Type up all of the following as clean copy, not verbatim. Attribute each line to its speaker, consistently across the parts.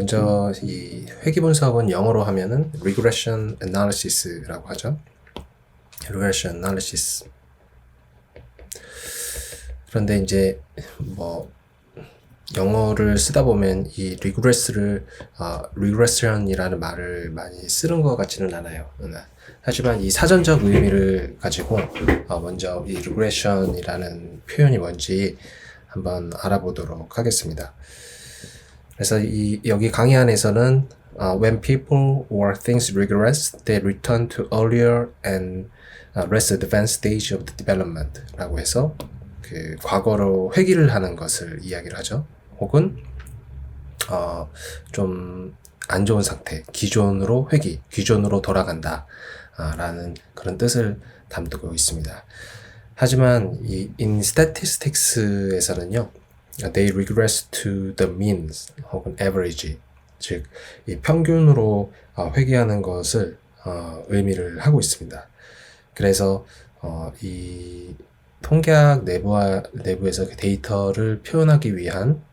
Speaker 1: 먼저 이 회귀 분석은 영어로 하면은 regression analysis라고 하죠. regression analysis. 그런데 이제 뭐 영어를 쓰다 보면 이 regression이라는 말을 많이 쓰는 것 같지는 않아요. 하지만 이 사전적 의미를 가지고 먼저 이 regression이라는 표현이 뭔지 한번 알아보도록 하겠습니다. 그래서 여기 강의 안에서는 when people or things regress, they return to earlier and less advanced stage of the development 라고 해서 그 과거로 회귀를 하는 것을 이야기를 하죠. 혹은 좀 안 좋은 상태, 기존으로 회귀, 기존으로 돌아간다 라는 그런 뜻을 담고 있습니다. 하지만 in statistics에서는요, they regress to the means 혹은 average, 즉 이 평균으로 회귀하는 것을 의미를 하고 있습니다. 그래서 이 통계학 내부에서 데이터를 표현하기 위한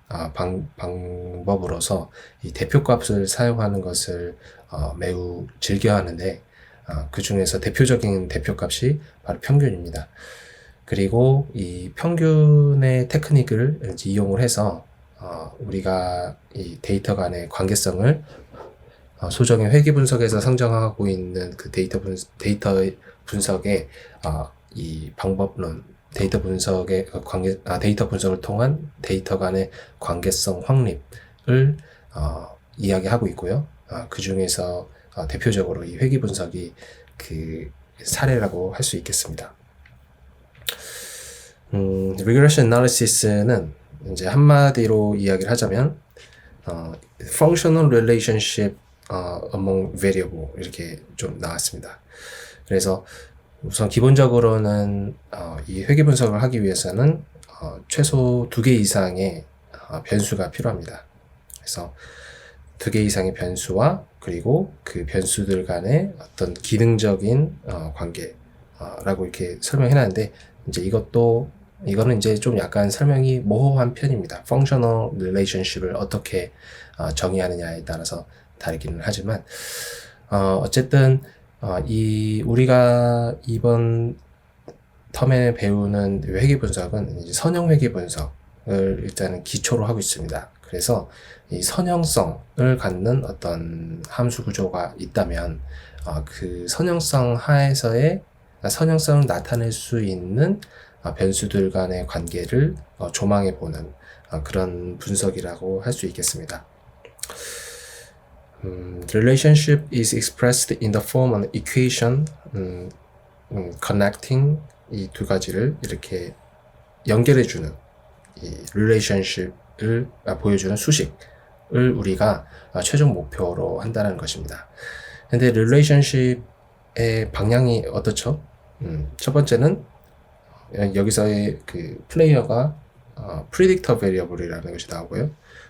Speaker 1: 방법으로서 이 대표값을 사용하는 것을 매우 즐겨하는데 그 중에서 대표적인 대표값이 바로 평균입니다. 그리고 이 평균의 테크닉을 이용을 해서 우리가 이 데이터 간의 관계성을 소정의 회귀 분석에서 상정하고 있는 그 데이터 분석의 이 방법론, 데이터 분석의 데이터 분석을 통한 데이터 간의 관계성 확립을 이야기하고 있고요. 그 중에서 대표적으로 이 회귀 분석이 그 사례라고 할 수 있겠습니다. regression analysis는 이제 한마디로 이야기를 하자면 functional relationship among variable 이렇게 좀 나왔습니다. 그래서 우선 기본적으로는 이 회귀 분석을 하기 위해서는 최소 2개 이상의 변수가 필요합니다. 그래서 2개 이상의 변수와 그리고 그 변수들 간의 어떤 기능적인 관계라고 이렇게 설명해 놨는데, 이제 이거는 이제 좀 약간 설명이 모호한 편입니다. functional relationship을 어떻게 정의하느냐에 따라서 다르기는 하지만 어쨌든 우리가 이번 텀에 배우는 회귀 분석은 이제 선형 회귀 분석을 일단은 기초로 하고 있습니다. 그래서 이 선형성을 갖는 어떤 함수 구조가 있다면 그 선형성 하에서의 선형성을 나타낼 수 있는 변수들 간의 관계를 조망해 보는 그런 분석이라고 할 수 있겠습니다. The relationship is expressed in the form of an equation connecting 이 두 가지를 이렇게 연결해주는 이 relationship을 보여주는 수식을 우리가 최종 목표로 한다는 것입니다. 근데 relationship의 방향이 어떻죠? 첫 번째는 여기서의 그 플레이어가 predictor variable이라는 것이 나오고요.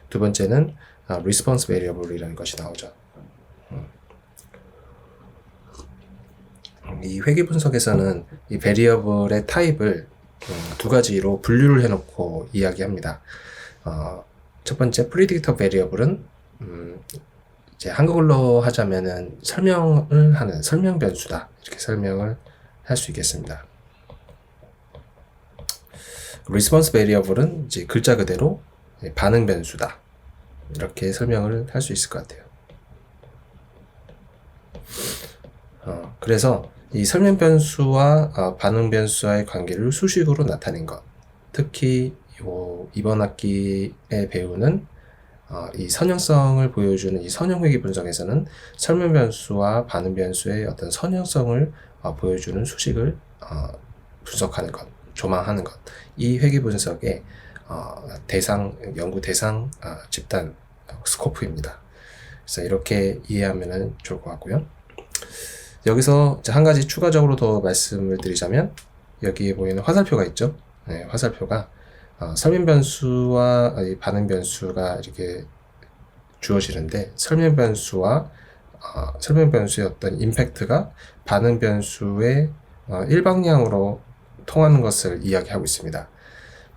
Speaker 1: 두 번째는 response variable이라는 것이 나오죠. 이 회귀 분석에서는 이 variable의 타입을 두 가지로 분류를 해놓고 이야기합니다. 첫 번째 predictor variable은 이제 한국어로 하자면은 설명을 하는 설명 변수다, 이렇게 설명을 할 수 있겠습니다. response variable은 이제 글자 그대로 반응 변수다, 이렇게 설명을 할 수 있을 것 같아요. 그래서 이 설명 변수와 반응 변수와의 관계를 수식으로 나타낸 것, 특히 이번 학기에 배우는 이 선형성을 보여주는 이 선형 회귀 분석에서는 설명 변수와 반응 변수의 어떤 선형성을 보여주는 수식을 분석하는 것, 조망하는 것, 이 회귀 분석의 연구 대상 집단 스코프입니다. 그래서 이렇게 이해하면 좋을 것 같고요. 여기서 한 가지 추가적으로 더 말씀을 드리자면, 여기에 보이는 화살표가 있죠. 네, 화살표가 설명 변수와 반응 변수가 이렇게 주어지는데, 설명 변수의 어떤 임팩트가 반응 변수의 일방향으로 통하는 것을 이야기하고 있습니다.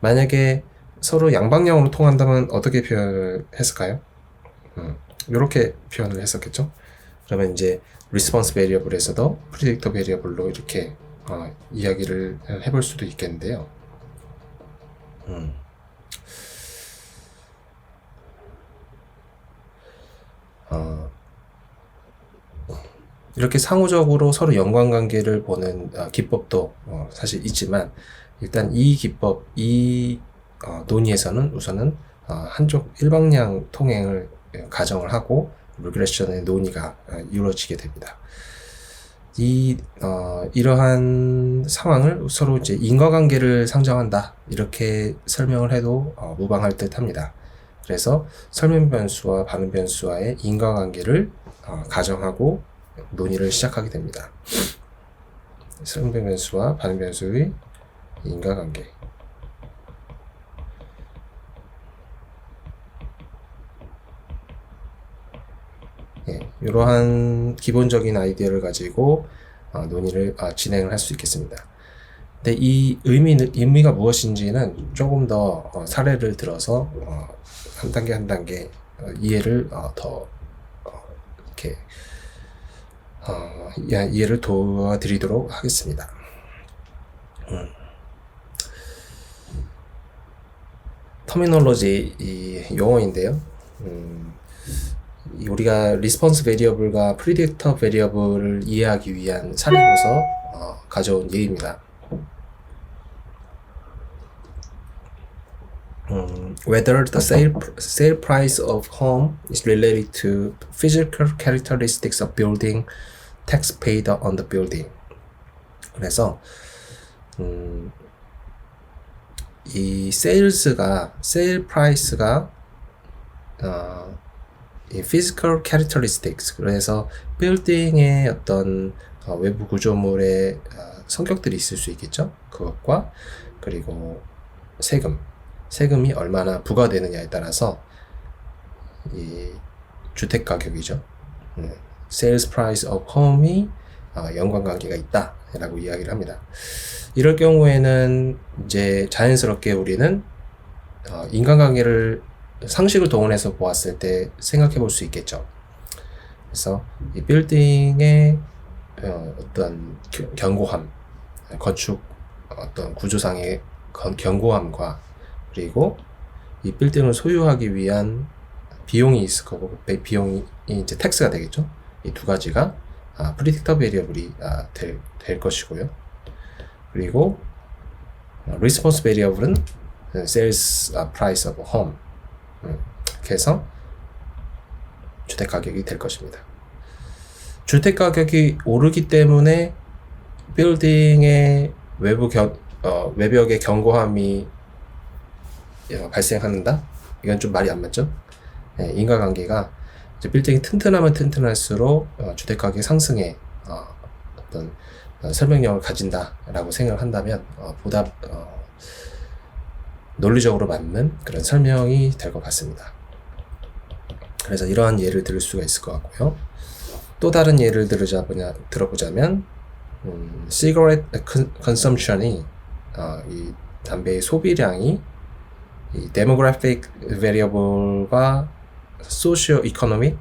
Speaker 1: 만약에 서로 양방향으로 통한다면 어떻게 표현을 했을까요? 이렇게 표현을 했었겠죠. 그러면 이제 리스폰스 베리어블에서도 프리딕터 베리어블로 이렇게 이야기를 해볼 수도 있겠는데요. 이렇게 상호적으로 서로 연관관계를 보는 기법도 사실 있지만, 일단 이 기법, 이 논의에서는 우선은 한쪽 일방향 통행을 가정을 하고 리그레션의 논의가 이루어지게 됩니다. 이러한 상황을 서로 이제 인과관계를 상정한다, 이렇게 설명을 해도 무방할 듯 합니다. 그래서 설명 변수와 반응 변수와의 인과관계를 가정하고 논의를 시작하게 됩니다. 설명 변수와 반응 변수의 인과관계. 이러한 기본적인 아이디어를 가지고 논의를 진행을 할 수 있겠습니다. 근데 이 의미가 무엇인지는 조금 더 사례를 들어서 한 단계 한 단계 이해를 더 이렇게 이해를 도와드리도록 하겠습니다. 터미놀로지 이 용어인데요. 우리가 리스폰스 베리어블과 프리딕터 베리어블을 이해하기 위한 사례로서 가져온 예입니다. Whether the sale price of home is related to physical characteristics of building, tax paid on the building. 그래서 이 sale price가 이 physical characteristics, 그래서 빌딩의 어떤 외부 구조물의 성격들이 있을 수 있겠죠. 그것과 그리고 세금이 얼마나 부과되느냐에 따라서 이 주택 가격이죠. Sales price of home이 연관관계가 있다라고 이야기를 합니다. 이럴 경우에는 이제 자연스럽게 우리는 인간관계를 상식을 동원해서 보았을 때 생각해 볼 수 있겠죠. 그래서 이 빌딩의 어떤 견고함, 건축 어떤 구조상의 견고함과 그리고 이 빌딩을 소유하기 위한 비용이 있을 거고, 비용이 이제 텍스가 되겠죠. 이 두 가지가 프리딕터 베리어블이 될 것이고요. 그리고 리스폰스 베리어블은 sales price of home, 이렇게 해서 주택 가격이 될 것입니다. 주택 가격이 오르기 때문에 빌딩의 외벽의 견고함이 발생한다? 이건 좀 말이 안 맞죠? 인과관계가 이제 빌딩이 튼튼하면 튼튼할수록 주택 가격 상승에 어떤 설명력을 가진다라고 생각을 한다면 보다 논리적으로 맞는 그런 설명이 될 것 같습니다. 그래서 이러한 예를 들을 수가 있을 것 같고요. 또 다른 예를 들어보자면 cigarette consumption이 이 담배의 소비량이 이 demographic variable과 socio-economic,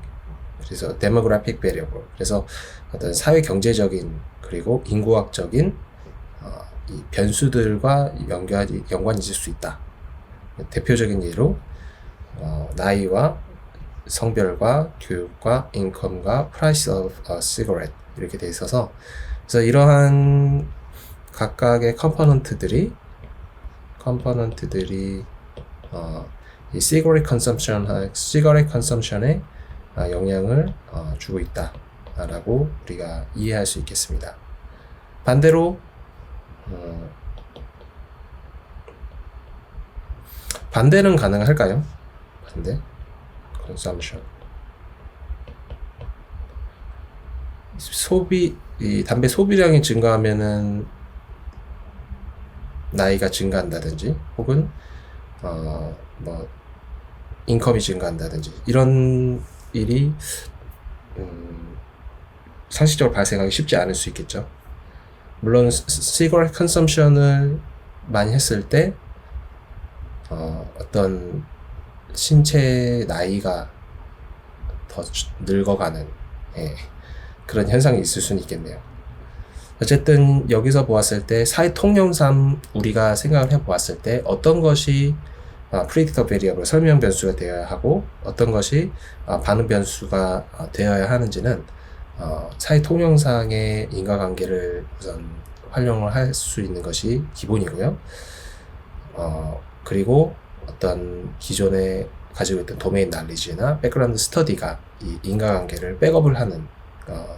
Speaker 1: 그래서 demographic variable, 그래서 어떤 사회 경제적인 그리고 인구학적인 이 변수들과 연관이 있을 수 있다. 대표적인 예로 나이와 성별과 교육과 인컴과 price of a cigarette 이렇게 돼 있어서, 그래서 이러한 각각의 컴포넌트들이 이 cigarette consumption에 영향을 주고 있다라고 우리가 이해할 수 있겠습니다. 반대로 반대는 가능할까요? 반대 consumption, 이 담배 소비량이 증가하면은 나이가 증가한다든지 혹은 뭐 인컴이 증가한다든지 이런 일이 상식적으로 발생하기 쉽지 않을 수 있겠죠. 물론 시거렛 컨섬션을 많이 했을 때 어떤 신체 나이가 더 늙어가는 그런 현상이 있을 수는 있겠네요. 어쨌든 여기서 보았을 때 사회 통념상 우리가 생각을 해보았을 때 어떤 것이 predictor variable 설명 변수가 되어야 하고 어떤 것이 반응 변수가 되어야 하는지는 사회 통념상의 인과관계를 우선 활용을 할 수 있는 것이 기본이고요. 그리고 어떤 기존에 가지고 있던 도메인 날리지나 백그라운드 스터디가 이 인과관계를 백업을 하는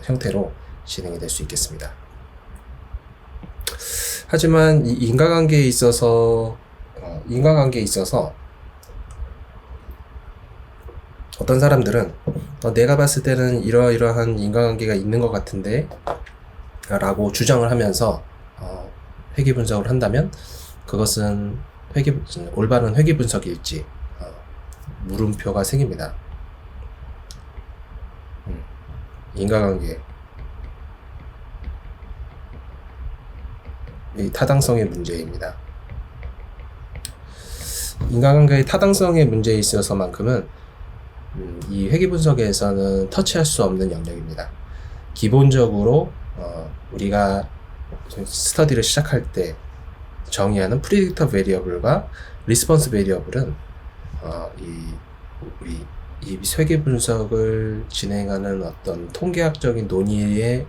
Speaker 1: 형태로 진행이 될 수 있겠습니다. 하지만 이 인과관계에 있어서 어떤 사람들은 내가 봤을 때는 이러이러한 인과관계가 있는 것 같은데 라고 주장을 하면서 회귀 분석을 한다면 그것은 올바른 회귀 분석일지 물음표가 생깁니다. 인과관계 이 타당성의 문제입니다. 인과관계의 타당성의 문제에 있어서만큼은 이 회귀 분석에서는 터치할 수 없는 영역입니다. 기본적으로 우리가 스터디를 시작할 때 정의하는 프리딕터 베리어블과 리스폰스 베리어블은 이 회귀 분석을 진행하는 어떤 통계학적인 논의를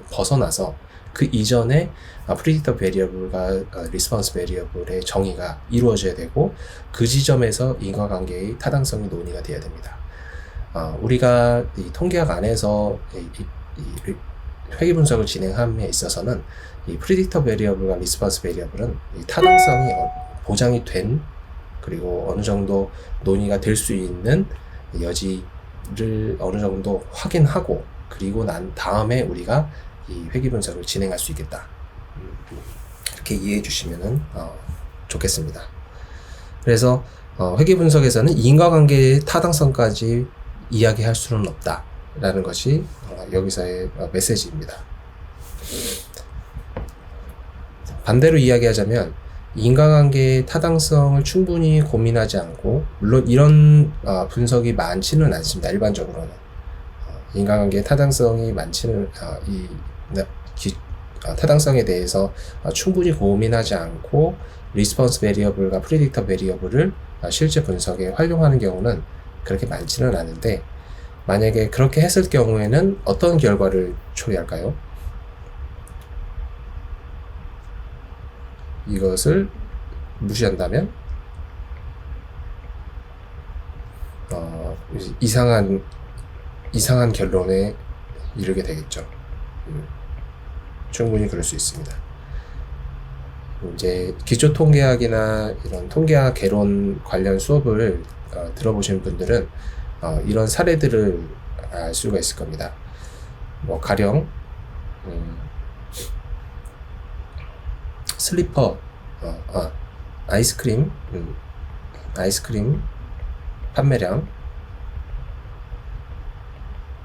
Speaker 1: 벗어나서 그 이전에 프리딕터 베리어블과 리스폰스 베리어블의 정의가 이루어져야 되고 그 지점에서 인과관계의 타당성이 논의가 되어야 됩니다. 우리가 이 통계학 안에서 이 회귀 분석을 진행함에 있어서는 이 프리딕터 베리어블과 리스폰스 베리어블은 이 타당성이 보장이 된 그리고 어느 정도 논의가 될 수 있는 여지를 어느 정도 확인하고 그리고 난 다음에 우리가 이 회귀 분석을 진행할 수 있겠다. 이렇게 이해해 주시면 좋겠습니다. 그래서 회귀 분석에서는 인과관계의 타당성까지 이야기할 수는 없다 라는 것이 여기서의 메시지입니다. 반대로 이야기하자면 인과관계의 타당성을 충분히 고민하지 않고 물론 이런 분석이 많지는 않습니다. 일반적으로는 인과관계의 타당성이 많지는 타당성에 대해서 충분히 고민하지 않고 리스폰스 베리어블과 프리딕터 베리어블을 실제 분석에 활용하는 경우는 그렇게 많지는 않은데 만약에 그렇게 했을 경우에는 어떤 결과를 초래할까요? 이것을 무시한다면 이상한 결론에 이르게 되겠죠. 충분히 그럴 수 있습니다. 이제 기초 통계학이나 이런 통계학 개론 관련 수업을 들어보신 분들은 이런 사례들을 알 수가 있을 겁니다. 가령 슬리퍼, 아이스크림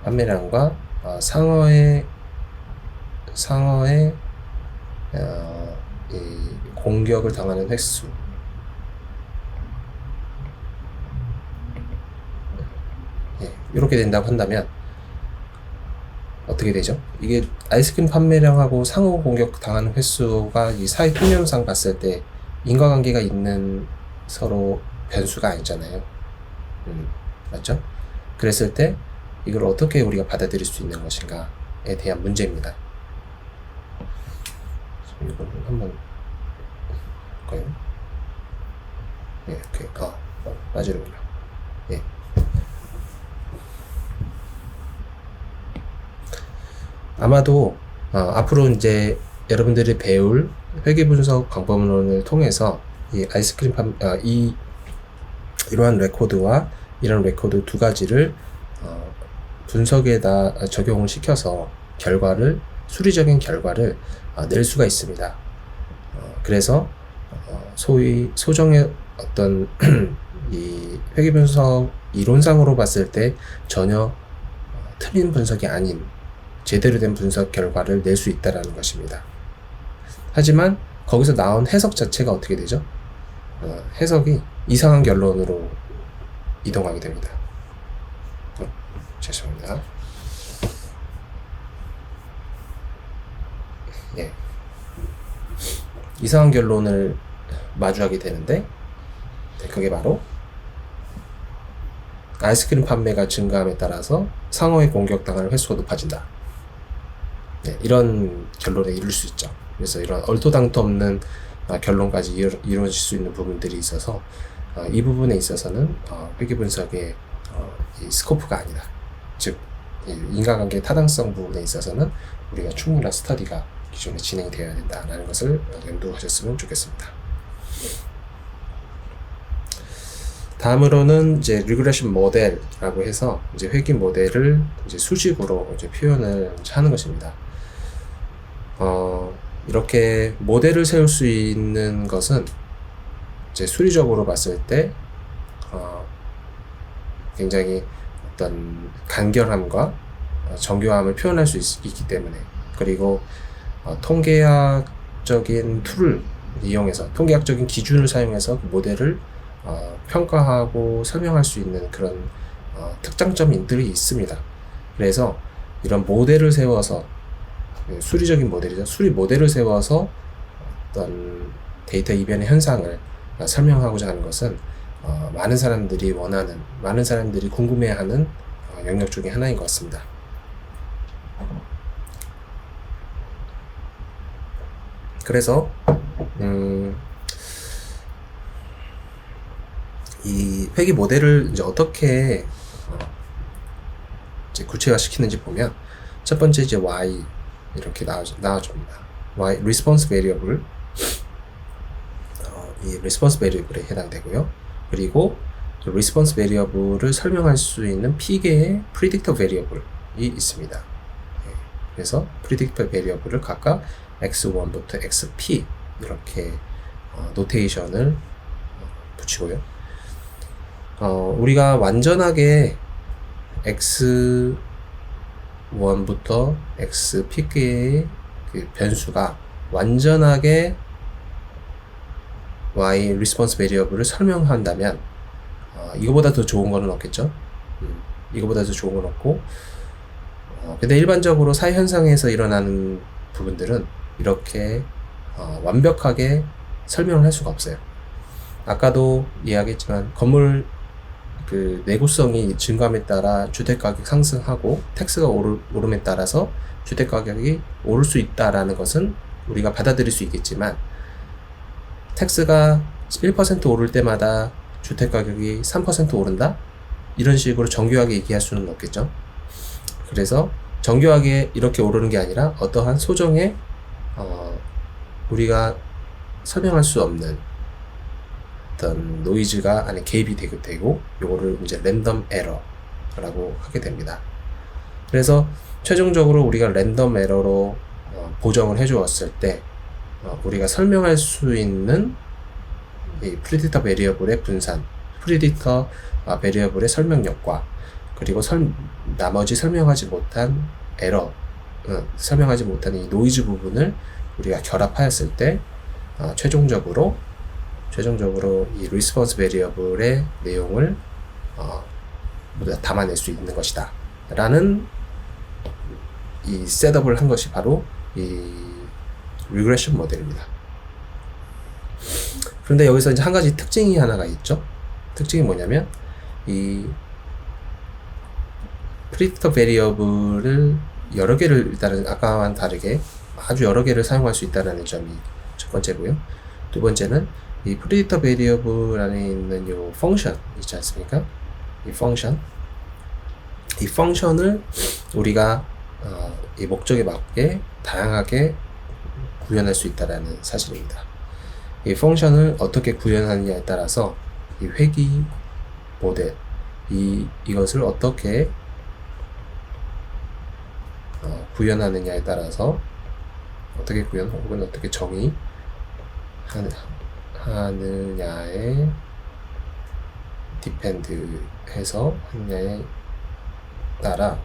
Speaker 1: 판매량과 상어의 이 공격을 당하는 횟수, 이렇게 된다고 한다면 어떻게 되죠? 이게 아이스크림 판매량하고 상호 공격 당하는 횟수가 이 사회 통념상 봤을 때 인과관계가 있는 서로 변수가 아니잖아요. 맞죠? 그랬을 때 이걸 어떻게 우리가 받아들일 수 있는 것인가에 대한 문제입니다. 이거는 한번 볼까요? 오케이. 맞으려고요. 아마도 앞으로 이제 여러분들이 배울 회귀 분석 방법론을 통해서 이 아이스크림 이러한 레코드와 이런 레코드 두 가지를 분석에다 적용을 시켜서 수리적인 결과를 낼 수가 있습니다. 그래서 소위 소정의 어떤 이 회귀 분석 이론상으로 봤을 때 전혀 틀린 분석이 아닌 제대로 된 분석 결과를 낼 수 있다는 것입니다. 하지만 거기서 나온 해석 자체가 어떻게 되죠? 해석이 이상한 결론으로 이동하게 됩니다. 죄송합니다. 예. 이상한 결론을 마주하게 되는데, 네, 그게 바로 아이스크림 판매가 증가함에 따라서 상어에 공격당할 횟수가 높아진다. 네, 이런 결론에 이를 수 있죠. 그래서 이런 얼토당토 없는 결론까지 이루어질 수 있는 부분들이 있어서 이 부분에 있어서는 회귀 분석의 이 스코프가 아니다. 즉 인간관계 타당성 부분에 있어서는 우리가 충분한 스터디가 기존에 진행이 되어야 된다라는 것을 염두하셨으면 좋겠습니다. 다음으로는 이제 리그레션 모델이라고 해서 이제 회귀 모델을 이제 수식으로 이제 표현을 하는 것입니다. 이렇게 모델을 세울 수 있는 것은 이제 수리적으로 봤을 때 굉장히 어떤 간결함과 정교함을 표현할 수 있기 때문에, 그리고 통계학적인 툴을 이용해서, 통계학적인 기준을 사용해서 그 모델을 평가하고 설명할 수 있는 그런 특장점들이 있습니다. 그래서 이런 모델을 세워서, 수리적인 모델이죠. 수리 모델을 세워서 어떤 데이터 이변의 현상을 설명하고자 하는 것은 많은 사람들이 원하는, 많은 사람들이 궁금해하는 영역 중에 하나인 것 같습니다. 그래서 이 회귀 모델을 이제 어떻게 이제 구체화시키는지 보면, 첫 번째 이제 Y 이렇게 나와줍니다. Y response variable, 이 response variable에 해당되고요. 그리고 response variable을 설명할 수 있는 P개의 predictor variable이 있습니다. 그래서 predictor variable을 각각 x1부터 xp 이렇게 노테이션을 붙이고요. 우리가 완전하게 x1부터 xp의 그 변수가 완전하게 y response variable을 설명한다면 이거보다 더 좋은 거는 없겠죠. 이거보다 더 좋은 건 없고, 근데 일반적으로 사회 현상에서 일어나는 부분들은 이렇게 완벽하게 설명을 할 수가 없어요. 아까도 이야기했지만 건물 그 내구성이 증감에 따라 주택가격 상승하고 텍스가 오름에 따라서 주택가격이 오를 수 있다라는 것은 우리가 받아들일 수 있겠지만, 텍스가 1% 오를 때마다 주택가격이 3% 오른다? 이런 식으로 정교하게 얘기할 수는 없겠죠. 그래서 정교하게 이렇게 오르는 게 아니라 어떠한 소정의 우리가 설명할 수 없는 어떤 노이즈가 안에 개입이 되고 요거를 이제 랜덤 에러라고 하게 됩니다. 그래서 최종적으로 우리가 랜덤 에러로 보정을 해 주었을 때 우리가 설명할 수 있는 이 프리디터 베리어블의 분산, 프리디터 베리어블의 설명력과, 그리고 나머지 설명하지 못한 에러, 설명하지 못한 이 노이즈 부분을 우리가 결합하였을 때 최종적으로 이 리스폰스 베리어블의 내용을 모두 다 담아낼 수 있는 것이다 라는 이 셋업을 한 것이 바로 이 리그레션 모델입니다. 그런데 여기서 이제 한 가지 특징이 하나가 있죠. 특징이 뭐냐면, 이 프리디터 베리어블을 여러 개를, 일단은 아까와는 다르게 아주 여러 개를 사용할 수 있다는 점이 첫 번째고요. 두 번째는 이 프리디터 베리어블 안에 있는 요 펑션 있지 않습니까? 이 펑션을 우리가 이 목적에 맞게 다양하게 구현할 수 있다는 사실입니다. 이 펑션을 어떻게 구현하느냐에 따라서 이 회귀 모델, 이것을 어떻게 구현하느냐에 따라서, 어떻게 구현 혹은 어떻게 정의하느냐에 디펜드해서 하느냐에 따라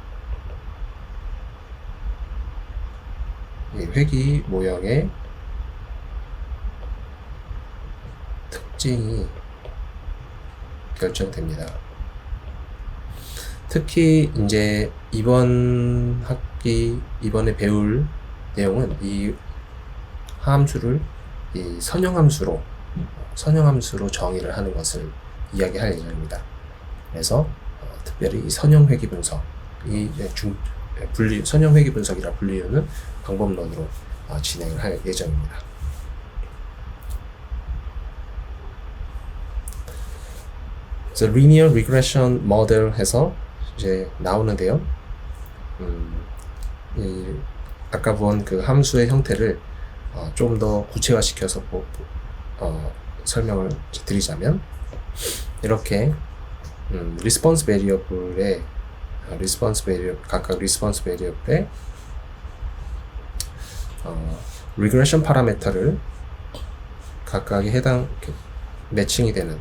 Speaker 1: 이 회귀 모형의 특징이 결정됩니다. 특히 이제 이번 학기 이번에 배울 내용은 이 함수를 이 선형함수로 정의를 하는 것을 이야기할 예정입니다. 그래서 특별히 이 선형회귀 분석, 선형회귀 분석이라 불리우는 방법론으로 진행할 예정입니다. 그래서 linear regression model 해서 이제 나오는데요. 아까 본 그 함수의 형태를 좀 더 구체화시켜서 설명을 드리자면, 이렇게 response variable의 각각 response variable의 regression 파라미터를 각각에 매칭이 되는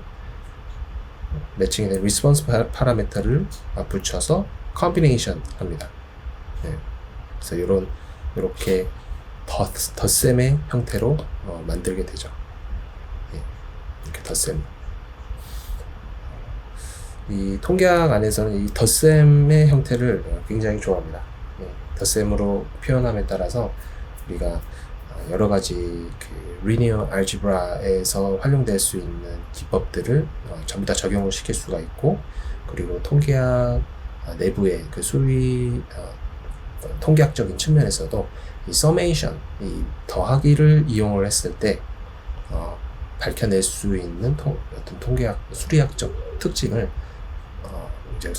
Speaker 1: response 파라미터를 붙여서 combination 합니다. 네. 그래서 이렇게 덧셈의 형태로 만들게 되죠. 네. 이렇게 덧셈. 이 통계학 안에서는 이 덧셈의 형태를 굉장히 좋아합니다. 네. 덧셈으로 표현함에 따라서 우리가 여러 가지 그 linear algebra에서 활용될 수 있는 기법들을 전부 다 적용을 시킬 수가 있고, 그리고 통계학 내부의 그 통계학적인 측면에서도 이 summation, 이 더하기를 이용을 했을 때 밝혀낼 수 있는 어떤 통계학 수리학적 특징을 이제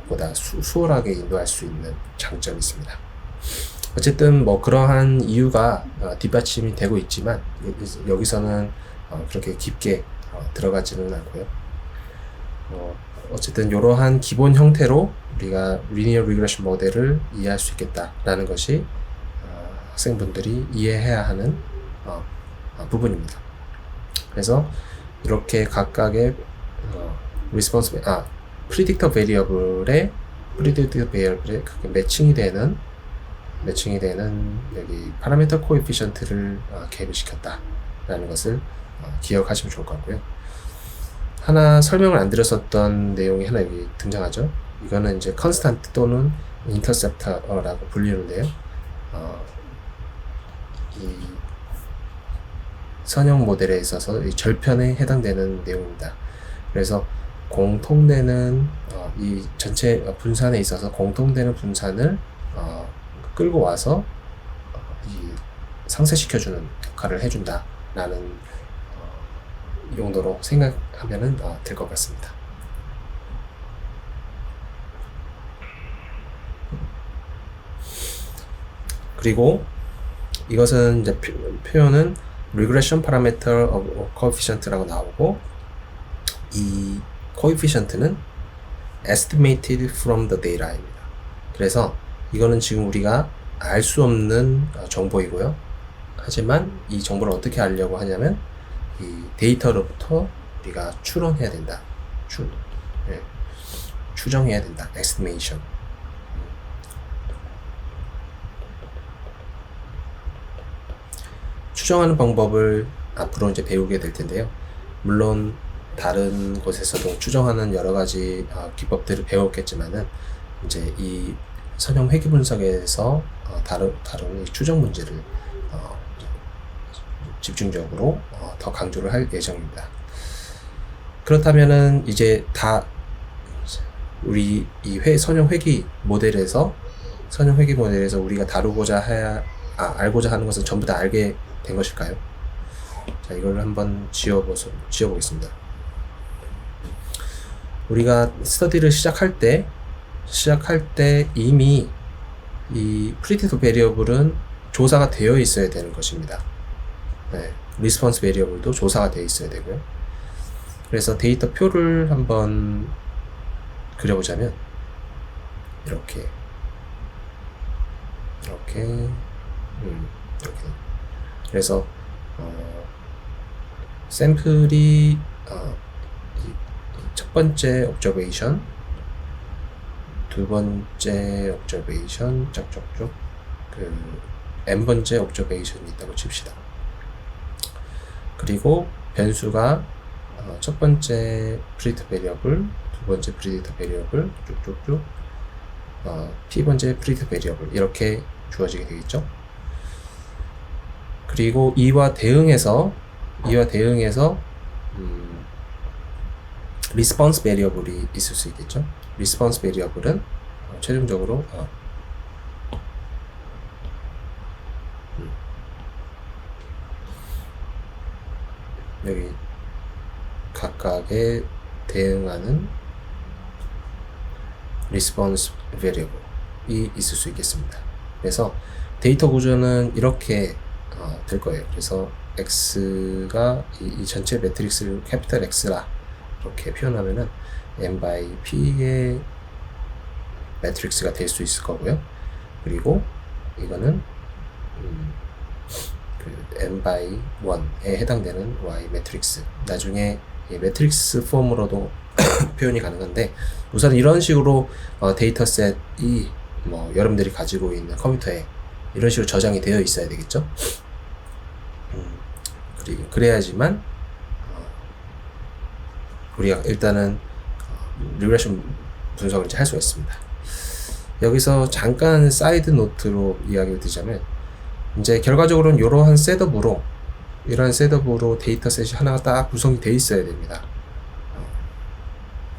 Speaker 1: 보다 수월하게 인도할 수 있는 장점이 있습니다. 어쨌든 뭐 그러한 이유가 뒷받침이 되고 있지만 여기서는 그렇게 깊게 들어가지는 않고요. 어쨌든 이러한 기본 형태로 우리가 linear regression 모델을 이해할 수 있겠다라는 것이 학생분들이 이해해야 하는 부분입니다. 그래서 이렇게 각각의 predictor variable에 그게 매칭이 되는 여기 파라미터 코에피션트를 개입을 시켰다라는 것을 기억하시면 좋을 것 같고요. 하나 설명을 안 드렸었던 내용이 하나 여기 등장하죠. 이거는 이제 컨스탄트 또는 인터셉터라고 불리는데요. 이 선형 모델에 있어서 이 절편에 해당되는 내용입니다. 그래서 공통되는 이 전체 분산에 있어서 공통되는 분산을 끌고 와서 이 상쇄시켜주는 역할을 해준다라는 용도로 생각하면 될 것 같습니다. 그리고 이것은 이제 표현은 regression parameter of coefficient라고 나오고, 이 coefficient는 estimated from the data입니다. 그래서 이거는 지금 우리가 알 수 없는 정보이고요. 하지만 이 정보를 어떻게 알려고 하냐면 이 데이터로부터 우리가 추론해야 된다. 추정해야 된다. estimation. 추정하는 방법을 앞으로 이제 배우게 될 텐데요. 물론 다른 곳에서도 추정하는 여러 가지 기법들을 배웠겠지만은 이제 이 선형 회귀 분석에서 다른 이 추정 문제를 집중적으로 더 강조를 할 예정입니다. 그렇다면은 이제 다 우리 이 선형 회귀 모델에서 우리가 다루고자 알고자 하는 것은 전부 다 알게 된 것일까요? 자, 이걸 한번 지어보겠습니다. 우리가 스터디를 시작할 때 이미 이 predictor variable은 조사가 되어 있어야 되는 것입니다. 네, response variable도 조사가 되어 있어야 되고요. 그래서 데이터 표를 한번 그려보자면 이렇게 그래서 샘플이 첫 번째 observation, 두 번째 observation, 쭉쭉쭉 n 번째 observation이 있다고 칩시다. 그리고 변수가 첫 번째 프리디터 베리어블, 두 번째 프리디터 베리어블 쭉쭉쭉 p번째 프리디터 베리어블 이렇게 주어지게 되겠죠. 그리고 이와 대응해서 리스폰스 베리어블이 있을 수 있겠죠. 리스폰스 베리어블은 최종적으로 여기 각각에 대응하는 리스폰스 베리어블이 있을 수 있겠습니다. 그래서 데이터 구조는 이렇게 될 거예요. 그래서 x가 이 전체 매트릭스를 캐피탈 X라 이렇게 표현하면은 n by p의 매트릭스가 될 수 있을 거고요. 그리고 이거는 그 n by 1에 해당되는 y 매트릭스, 나중에 이 매트릭스 폼으로도 표현이 가능한데, 우선 이런 식으로 데이터셋이 뭐 여러분들이 가지고 있는 컴퓨터에 이런 식으로 저장이 되어 있어야 되겠죠. 그래야지만 우리가 일단은 리그레션 분석을 이제 할 수가 있습니다. 여기서 잠깐 사이드 노트로 이야기를 드리자면, 이제 결과적으로는 이러한 셋업으로 데이터셋이 하나가 딱 구성이 돼 있어야 됩니다.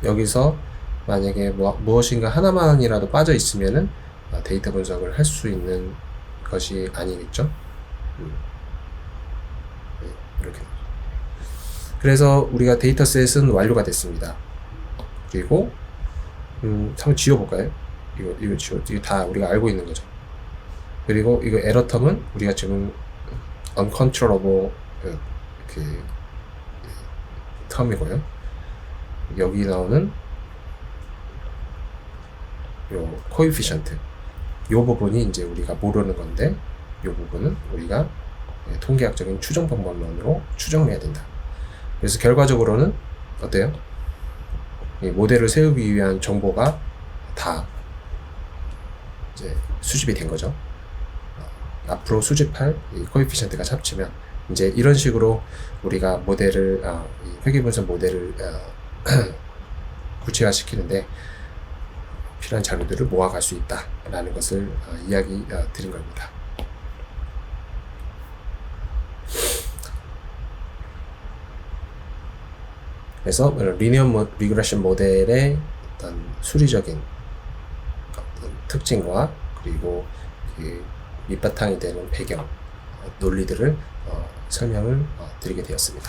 Speaker 1: 여기서 만약에 무엇인가 하나만이라도 빠져 있으면은 데이터 분석을 할 수 있는 것이 아니겠죠. 이렇게. 그래서 우리가 데이터셋은 완료가 됐습니다. 그리고 한번 지워볼까요? 이거 다 우리가 알고 있는 거죠. 그리고 이거 에러 텀은 우리가 지금 uncontrollable 그 텀이고요. 여기 나오는 요 coefficient, 요 부분이 이제 우리가 모르는 건데, 요 부분은 우리가 통계학적인 추정 방법론으로 추정을 해야 된다. 그래서 결과적으로는 어때요? 이 모델을 세우기 위한 정보가 다 이제 수집이 된 거죠. 앞으로 수집할 이 코에피션트가 합치면 이제 이런 식으로 우리가 모델을 이 회계분석 모델을 구체화시키는데 필요한 자료들을 모아갈 수 있다라는 것을 이야기 드린 겁니다. 그래서 리니어 리그레션 모델의 어떤 수리적인 어떤 특징과 그리고 그 밑바탕이 되는 배경 논리들을 설명을 드리게 되었습니다.